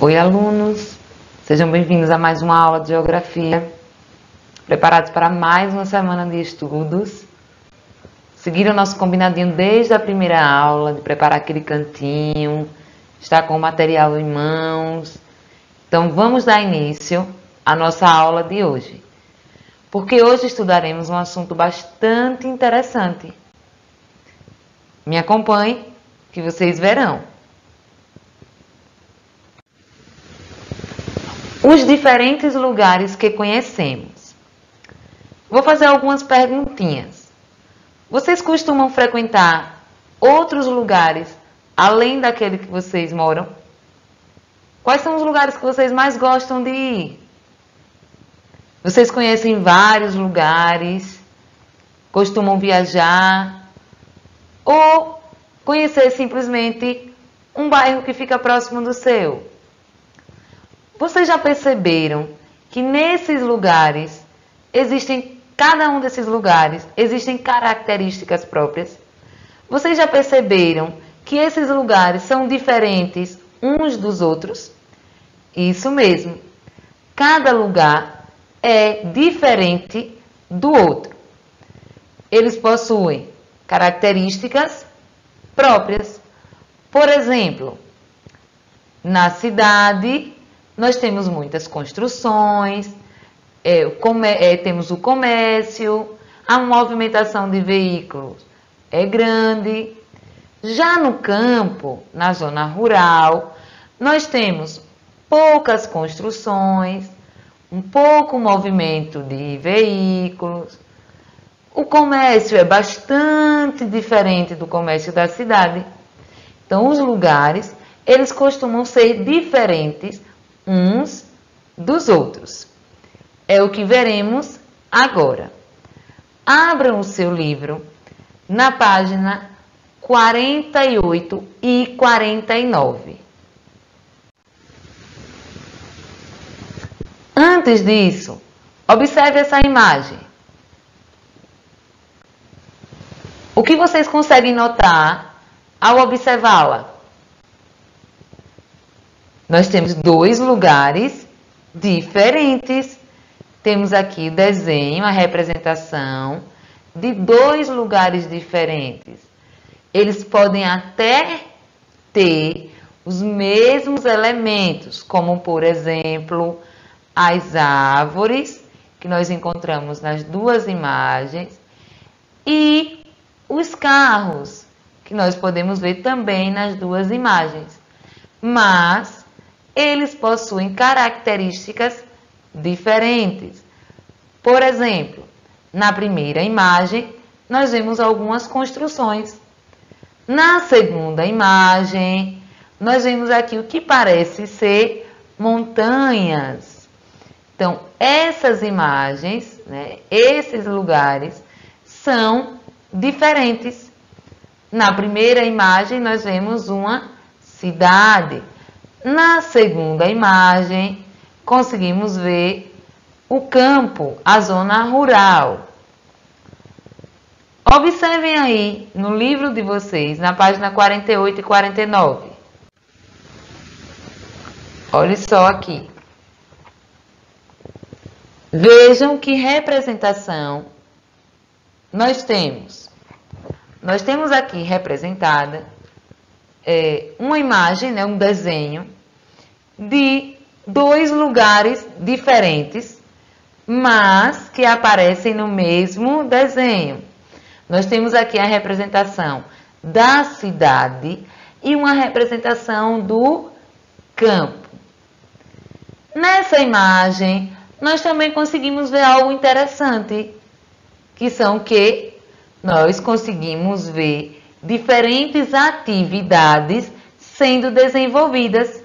Oi, alunos! Sejam bem-vindos a mais uma aula de Geografia. Preparados para mais uma semana de estudos? Seguiram o nosso combinadinho desde a primeira aula, de preparar aquele cantinho, estar com o material em mãos. Então, vamos dar início à nossa aula de hoje, porque hoje estudaremos um assunto bastante interessante. Me acompanhe, que vocês verão. Os diferentes lugares que conhecemos. Vou fazer algumas perguntinhas. Vocês costumam frequentar outros lugares além daquele que vocês moram? Quais são os lugares que vocês mais gostam de ir? Vocês conhecem vários lugares? Costumam viajar? Ou conhecer simplesmente um bairro que fica próximo do seu? Vocês já perceberam que nesses lugares cada um desses lugares existem características próprias? Vocês já perceberam que esses lugares são diferentes uns dos outros? Isso mesmo. Cada lugar é diferente do outro. Eles possuem características próprias. Por exemplo, na cidade nós temos muitas construções, temos o comércio, a movimentação de veículos é grande. Já no campo, na zona rural, nós temos poucas construções, um pouco movimento de veículos. O comércio é bastante diferente do comércio da cidade. Então, os lugares, eles costumam ser diferentes uns dos outros. É o que veremos agora. Abram o seu livro na página 48 e 49. Antes disso, observe essa imagem. O que vocês conseguem notar ao observá-la? Nós temos dois lugares diferentes. Temos aqui o desenho, a representação de dois lugares diferentes. Eles podem até ter os mesmos elementos, como, por exemplo, as árvores, que nós encontramos nas duas imagens, e os carros, que nós podemos ver também nas duas imagens. Mas eles possuem características diferentes. Por exemplo, na primeira imagem, nós vemos algumas construções. Na segunda imagem, nós vemos aqui o que parece ser montanhas. Então, essas imagens, esses lugares, são diferentes. Na primeira imagem, nós vemos uma cidade. Na segunda imagem, conseguimos ver o campo, a zona rural. Observem aí no livro de vocês, na página 48 e 49. Olha só aqui. Vejam que representação nós temos. Nós temos aqui representada uma imagem, um desenho de dois lugares diferentes, mas que aparecem no mesmo desenho. Nós temos aqui a representação da cidade e uma representação do campo. Nessa imagem, nós também conseguimos ver algo interessante, que são que nós conseguimos ver diferentes atividades sendo desenvolvidas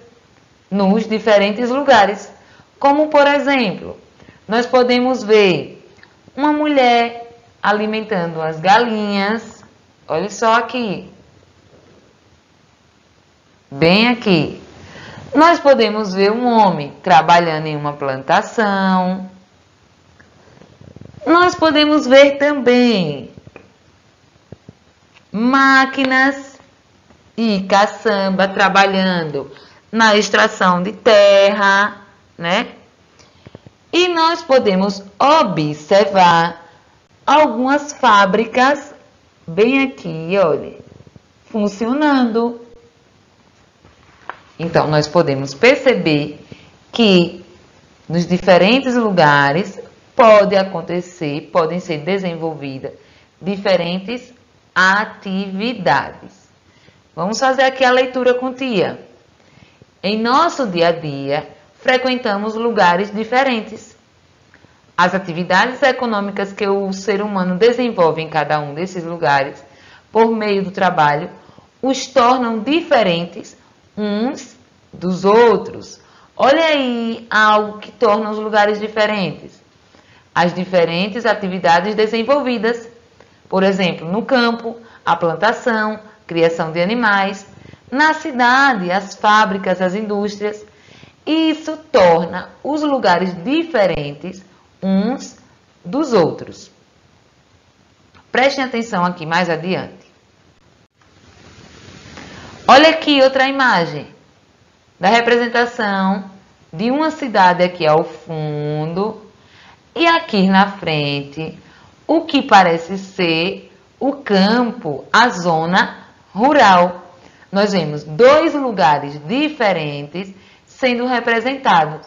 nos diferentes lugares. Como, por exemplo, nós podemos ver uma mulher alimentando as galinhas. Olha só aqui. Bem aqui. Nós podemos ver um homem trabalhando em uma plantação. Nós podemos ver também máquinas e caçamba trabalhando na extração de terra, né? E nós podemos observar algumas fábricas bem aqui, olha, funcionando. Então, nós podemos perceber que nos diferentes lugares podem ser desenvolvidas diferentes atividades. Vamos fazer aqui a leitura com tia. Em nosso dia a dia, frequentamos lugares diferentes. As atividades econômicas que o ser humano desenvolve em cada um desses lugares, por meio do trabalho, os tornam diferentes uns dos outros. Olha aí algo que torna os lugares diferentes. As diferentes atividades desenvolvidas. Por exemplo, no campo, a plantação, criação de animais. Na cidade, as fábricas, as indústrias. Isso torna os lugares diferentes uns dos outros. Prestem atenção aqui mais adiante. Olha aqui outra imagem da representação de uma cidade aqui ao fundo e aqui na frente o que parece ser o campo, a zona rural. Nós vemos dois lugares diferentes sendo representados,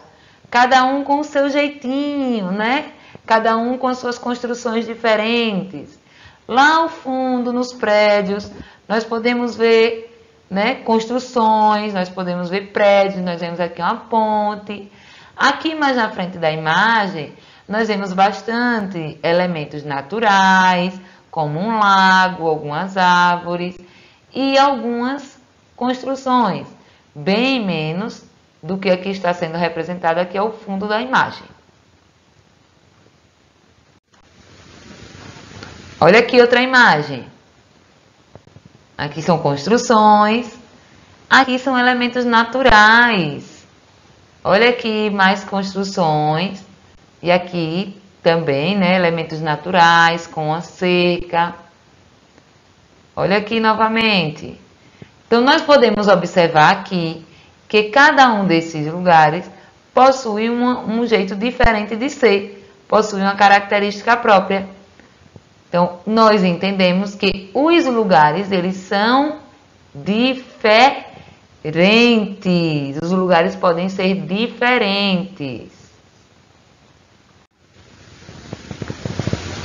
cada um com o seu jeitinho, né? Cada um com as suas construções diferentes. Lá ao fundo, nos prédios, nós podemos ver, né, construções, nós podemos ver prédios, nós vemos aqui uma ponte. Aqui mais na frente da imagem, nós vemos bastante elementos naturais, como um lago, algumas árvores e algumas construções, bem menos do que aqui está sendo representado aqui ao fundo da imagem. Olha aqui outra imagem. Aqui são construções, aqui são elementos naturais. Olha aqui mais construções e aqui também, né, elementos naturais com a cerca. Olha aqui novamente. Então, nós podemos observar aqui que cada um desses lugares possui um jeito diferente de ser, possui uma característica própria. Então, nós entendemos que os lugares, eles são diferentes. Os lugares podem ser diferentes.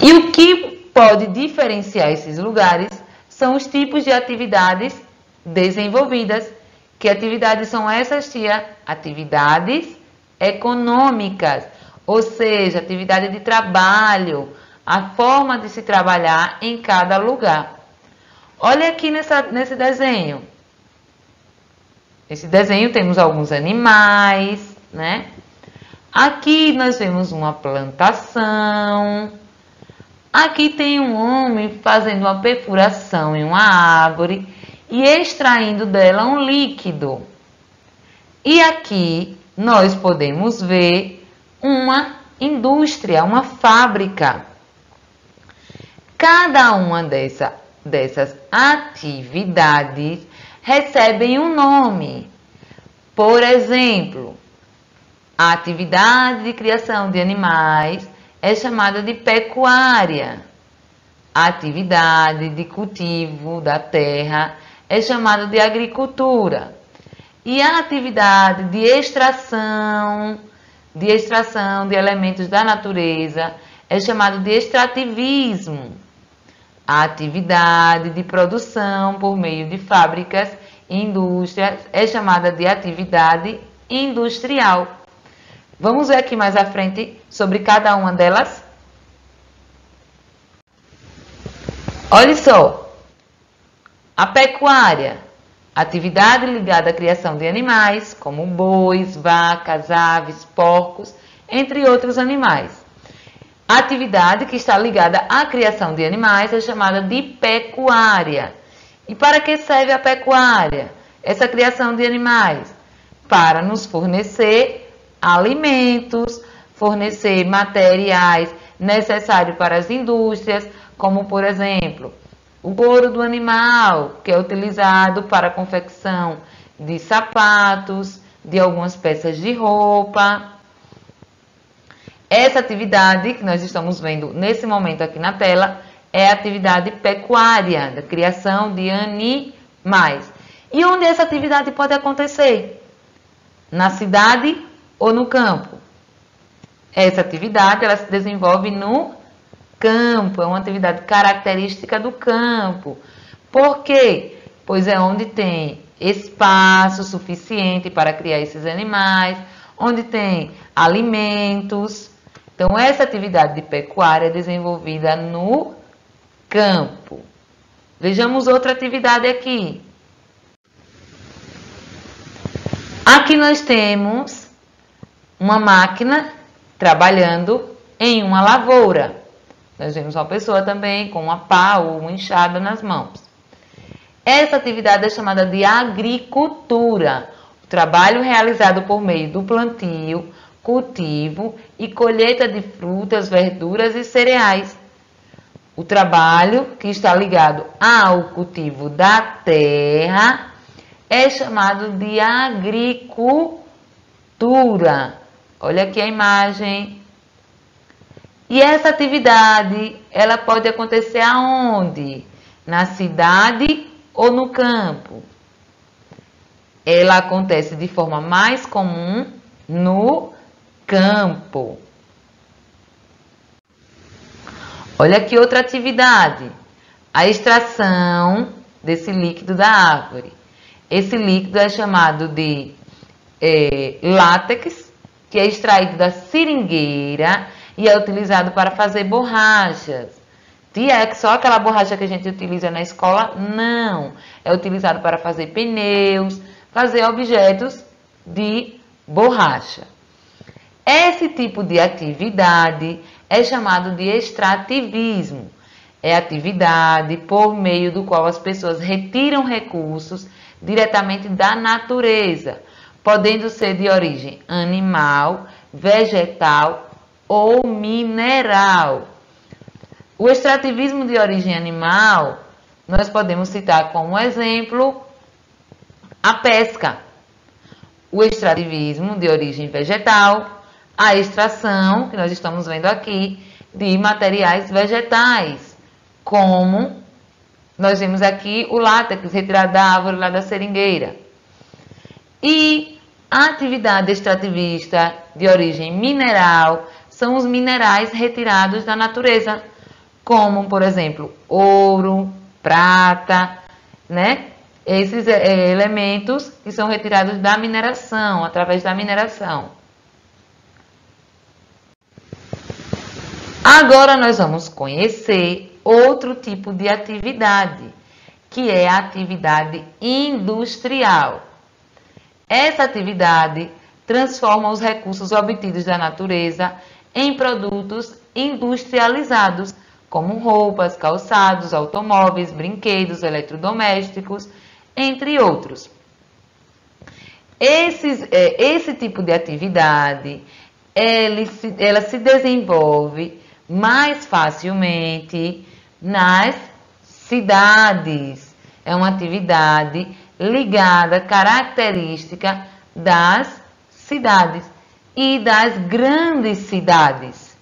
E o que pode diferenciar esses lugares são os tipos de atividades desenvolvidas. Que atividades são essas, tia? Atividades econômicas, ou seja, atividade de trabalho, a forma de se trabalhar em cada lugar. Olha aqui nesse desenho. Nesse desenho temos alguns animais, né? Aqui nós vemos uma plantação. Aqui tem um homem fazendo uma perfuração em uma árvore e extraindo dela um líquido. E aqui nós podemos ver uma indústria, uma fábrica. Cada uma dessas atividades recebem um nome. Por exemplo, a atividade de criação de animais é chamada de pecuária. A atividade de cultivo da terra é chamada de agricultura. E a atividade de extração de elementos da natureza é chamada de extrativismo. A atividade de produção por meio de fábricas e indústrias é chamada de atividade industrial. Vamos ver aqui mais à frente sobre cada uma delas? Olha só, a pecuária, atividade ligada à criação de animais, como bois, vacas, aves, porcos, entre outros animais. A atividade que está ligada à criação de animais é chamada de pecuária. E para que serve a pecuária? Essa criação de animais? Para nos fornecer alimentos, fornecer materiais necessários para as indústrias, como por exemplo, o couro do animal, que é utilizado para a confecção de sapatos, de algumas peças de roupa. Essa atividade que nós estamos vendo nesse momento aqui na tela é a atividade pecuária, da criação de animais. E onde essa atividade pode acontecer? Na cidade ou no campo? Essa atividade ela se desenvolve no campo, é uma atividade característica do campo. Por quê? Pois é onde tem espaço suficiente para criar esses animais, onde tem alimentos. Então, essa atividade de pecuária é desenvolvida no campo. Vejamos outra atividade aqui. Aqui nós temos uma máquina trabalhando em uma lavoura. Nós vemos uma pessoa também com uma pá ou uma enxada nas mãos. Essa atividade é chamada de agricultura. O trabalho realizado por meio do plantio, cultivo e colheita de frutas, verduras e cereais. O trabalho que está ligado ao cultivo da terra é chamado de agricultura. Olha aqui a imagem. E essa atividade, ela pode acontecer aonde? Na cidade ou no campo? Ela acontece de forma mais comum no campo. Olha aqui outra atividade. A extração desse líquido da árvore. Esse líquido é chamado de látex, que é extraído da seringueira e é utilizado para fazer borrachas. É só aquela borracha que a gente utiliza na escola? Não. É utilizado para fazer pneus, fazer objetos de borracha. Esse tipo de atividade é chamado de extrativismo. É atividade por meio do qual as pessoas retiram recursos diretamente da natureza, podendo ser de origem animal, vegetal ou mineral. O extrativismo de origem animal, nós podemos citar como exemplo a pesca. O extrativismo de origem vegetal, a extração, que nós estamos vendo aqui, de materiais vegetais, como nós vemos aqui o látex retirado da árvore lá da seringueira. E a atividade extrativista de origem mineral são os minerais retirados da natureza, como, por exemplo, ouro, prata, né? Esses elementos que são retirados da mineração, através da mineração. Agora nós vamos conhecer outro tipo de atividade, que é a atividade industrial. Essa atividade transforma os recursos obtidos da natureza em produtos industrializados, como roupas, calçados, automóveis, brinquedos, eletrodomésticos, entre outros. Esse tipo de atividade, ela se desenvolve mais facilmente nas cidades. É uma atividade ligada, característica das cidades e das grandes cidades.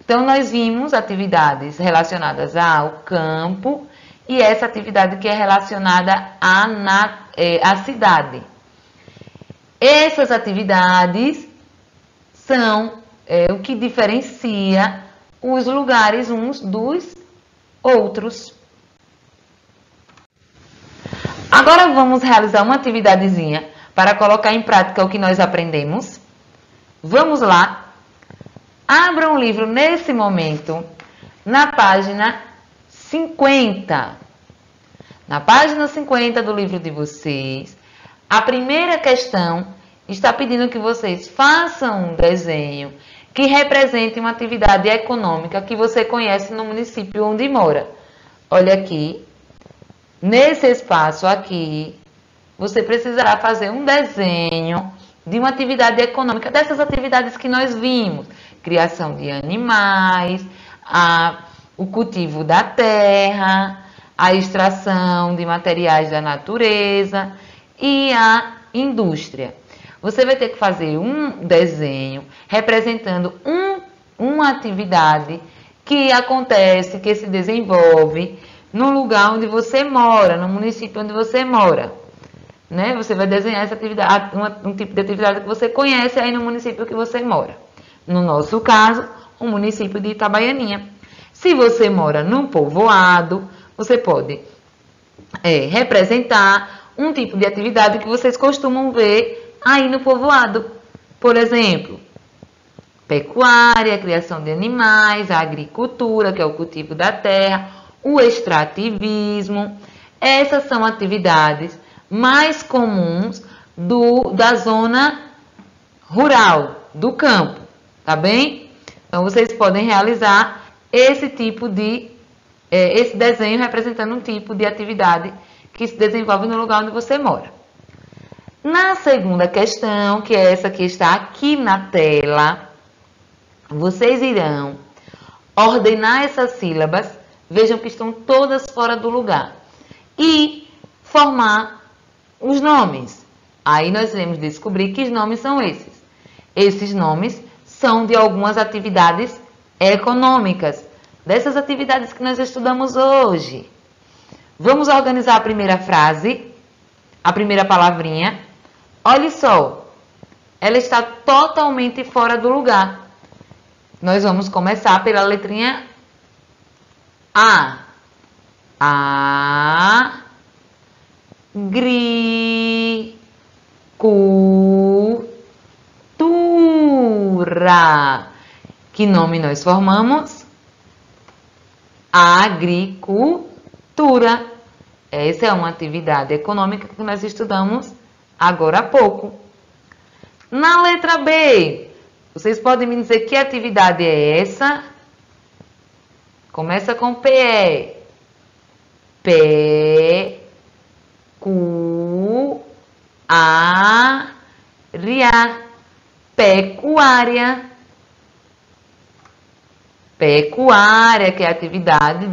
Então, nós vimos atividades relacionadas ao campo e essa atividade que é relacionada à cidade. Essas atividades são o que diferencia os lugares uns dos outros. Agora vamos realizar uma atividadezinha para colocar em prática o que nós aprendemos. Vamos lá. Abra um livro nesse momento, na página 50. Na página 50 do livro de vocês, a primeira questão está pedindo que vocês façam um desenho que represente uma atividade econômica que você conhece no município onde mora. Olha aqui, nesse espaço aqui, você precisará fazer um desenho de uma atividade econômica, dessas atividades que nós vimos. Criação de animais, o cultivo da terra, a extração de materiais da natureza. e a indústria. Você vai ter que fazer um desenho representando uma atividade que acontece, que se desenvolve no lugar onde você mora, no município onde você mora. Né? Você vai desenhar essa atividade, um tipo de atividade que você conhece aí no município que você mora. No nosso caso, o município de Itabaianinha. Se você mora num povoado, você pode representar um tipo de atividade que vocês costumam ver aí no povoado. Por exemplo, pecuária, criação de animais, a agricultura, que é o cultivo da terra, o extrativismo. Essas são atividades mais comuns da zona rural, do campo, tá bem? Então, vocês podem realizar esse tipo de, esse desenho representando um tipo de atividade que se desenvolve no lugar onde você mora. Na segunda questão, que é essa que está aqui na tela, vocês irão ordenar essas sílabas, vejam que estão todas fora do lugar, e formar os nomes. Aí nós iremos descobrir que os nomes são esses. Esses nomes são de algumas atividades econômicas, dessas atividades que nós estudamos hoje. Vamos organizar a primeira frase, a primeira palavrinha. Olha só, ela está totalmente fora do lugar. Nós vamos começar pela letrinha A. Agricultura. Que nome nós formamos? Agricultura. Essa é uma atividade econômica que nós estudamos agora há pouco. Na letra B, vocês podem me dizer que atividade é essa? Começa com PE. Pecuária. Pecuária, que é a atividade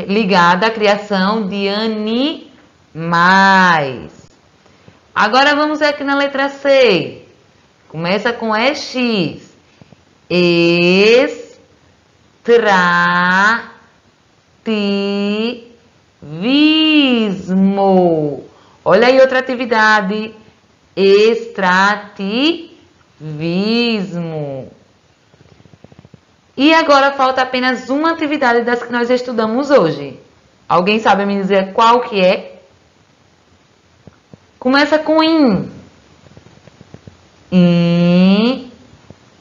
ligada à criação de animais. Agora vamos aqui na letra C. Começa com EX. Extrativismo. Olha aí outra atividade. Extrativismo. E agora falta apenas uma atividade das que nós estudamos hoje. Alguém sabe me dizer qual que é? Começa com IN.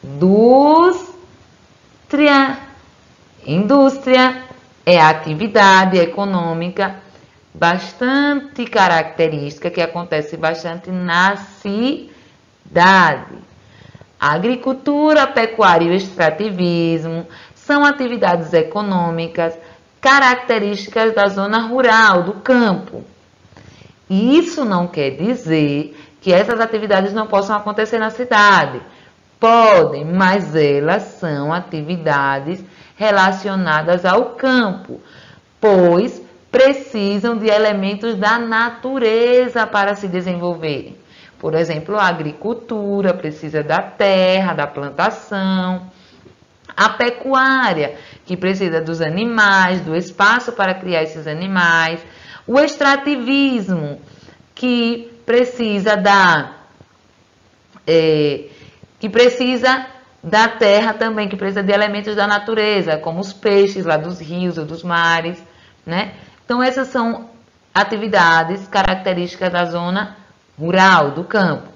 Indústria. Indústria é a atividade econômica bastante característica que acontece bastante na cidade. A agricultura, a pecuária e o extrativismo são atividades econômicas características da zona rural, do campo. E isso não quer dizer que essas atividades não possam acontecer na cidade. Podem, mas elas são atividades relacionadas ao campo, pois precisam de elementos da natureza para se desenvolverem. Por exemplo, a agricultura precisa da terra, da plantação. A pecuária, que precisa dos animais, do espaço para criar esses animais. O extrativismo, que precisa da terra também, que precisa de elementos da natureza, como os peixes lá dos rios ou dos mares, né? Então, essas são atividades características da zona rural, do campo.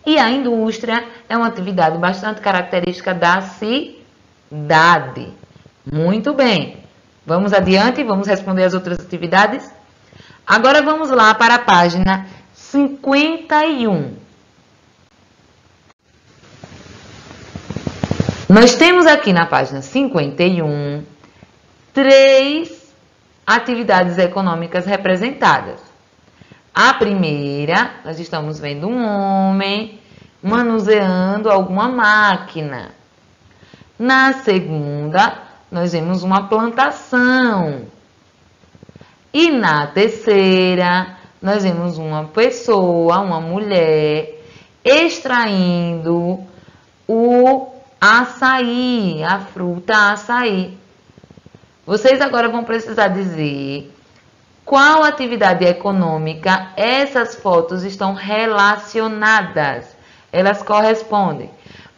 E a indústria é uma atividade bastante característica da cidade. Muito bem. Vamos adiante, vamos responder as outras atividades. Agora vamos lá para a página 51. Nós temos aqui na página 51 três atividades econômicas representadas. A primeira, nós estamos vendo um homem manuseando alguma máquina. Na segunda, nós vemos uma plantação. E na terceira, nós vemos uma pessoa, uma mulher, extraindo o açaí, a fruta açaí. Vocês agora vão precisar dizer qual atividade econômica essas fotos estão relacionadas. Elas correspondem.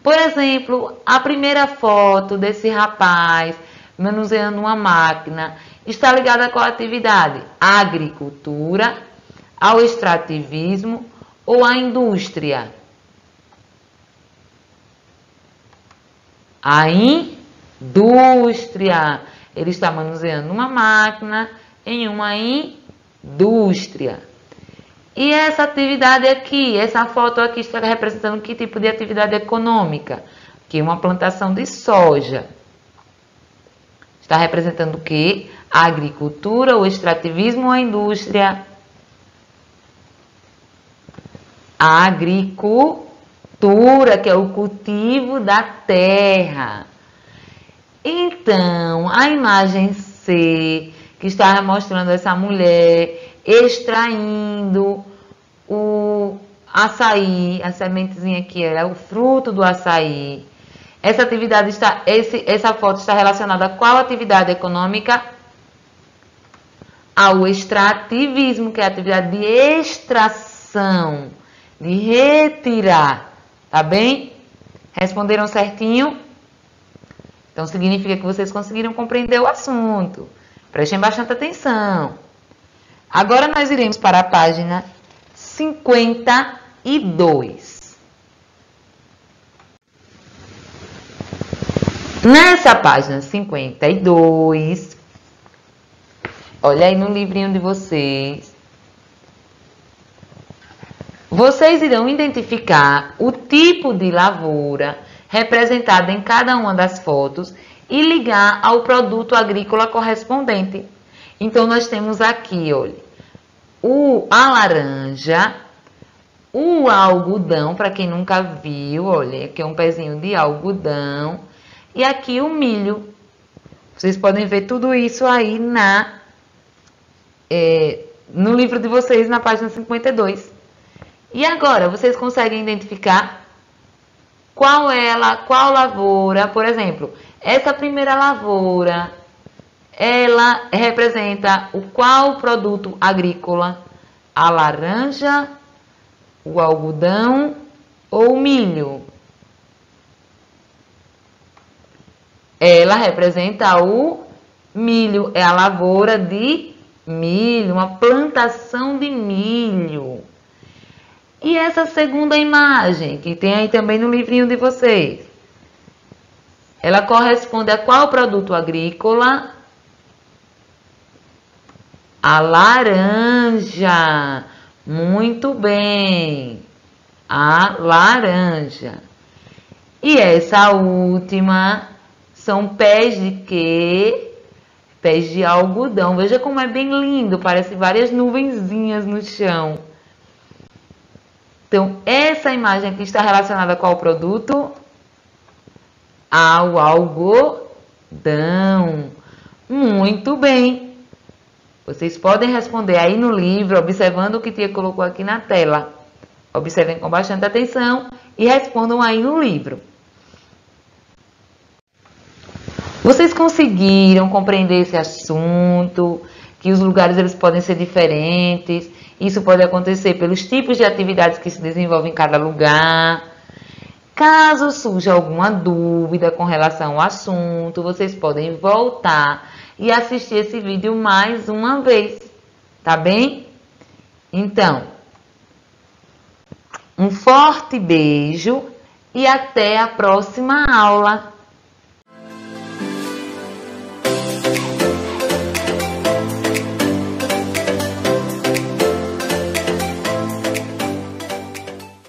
Por exemplo, a primeira foto desse rapaz manuseando uma máquina está ligada com a atividade? À agricultura, ao extrativismo ou à indústria? A indústria. Ele está manuseando uma máquina em uma indústria. E essa atividade aqui, essa foto aqui está representando que tipo de atividade econômica? Aqui uma plantação de soja. Está representando o quê? A agricultura, o extrativismo ou a indústria? A agricultura, que é o cultivo da terra. Então, a imagem C, que está mostrando essa mulher extraindo o açaí, a sementezinha aqui é o fruto do açaí. Essa atividade essa foto está relacionada a qual atividade econômica? Ao extrativismo, que é a atividade de extração, de retirar, tá bem? Responderam certinho? Então significa que vocês conseguiram compreender o assunto. Prestem bastante atenção. Agora nós iremos para a página 52. Nessa página 52, olha aí no livrinho de vocês, vocês irão identificar o tipo de lavoura representada em cada uma das fotos e ligar ao produto agrícola correspondente. Então, nós temos aqui, olha, a laranja, o algodão, para quem nunca viu, olha, aqui é um pezinho de algodão, e aqui o milho. Vocês podem ver tudo isso aí no livro de vocês, na página 52. E agora, vocês conseguem identificar qual lavoura, por exemplo, essa primeira lavoura, ela representa qual produto agrícola? A laranja, o algodão ou o milho? Ela representa o milho, é a lavoura de milho, uma plantação de milho. E essa segunda imagem, que tem aí também no livrinho de vocês, ela corresponde a qual produto agrícola? A laranja. Muito bem. A laranja. E essa última são pés de quê? Pés de algodão. Veja como é bem lindo, parece várias nuvenzinhas no chão. Então, essa imagem aqui está relacionada a qual produto? Ao algodão. Muito bem. Vocês podem responder aí no livro, observando o que Tia colocou aqui na tela. Observem com bastante atenção e respondam aí no livro. Vocês conseguiram compreender esse assunto? Que os lugares eles podem ser diferentes. Isso pode acontecer pelos tipos de atividades que se desenvolvem em cada lugar. Caso surja alguma dúvida com relação ao assunto, vocês podem voltar e assistir esse vídeo mais uma vez, tá bem? Então, um forte beijo e até a próxima aula.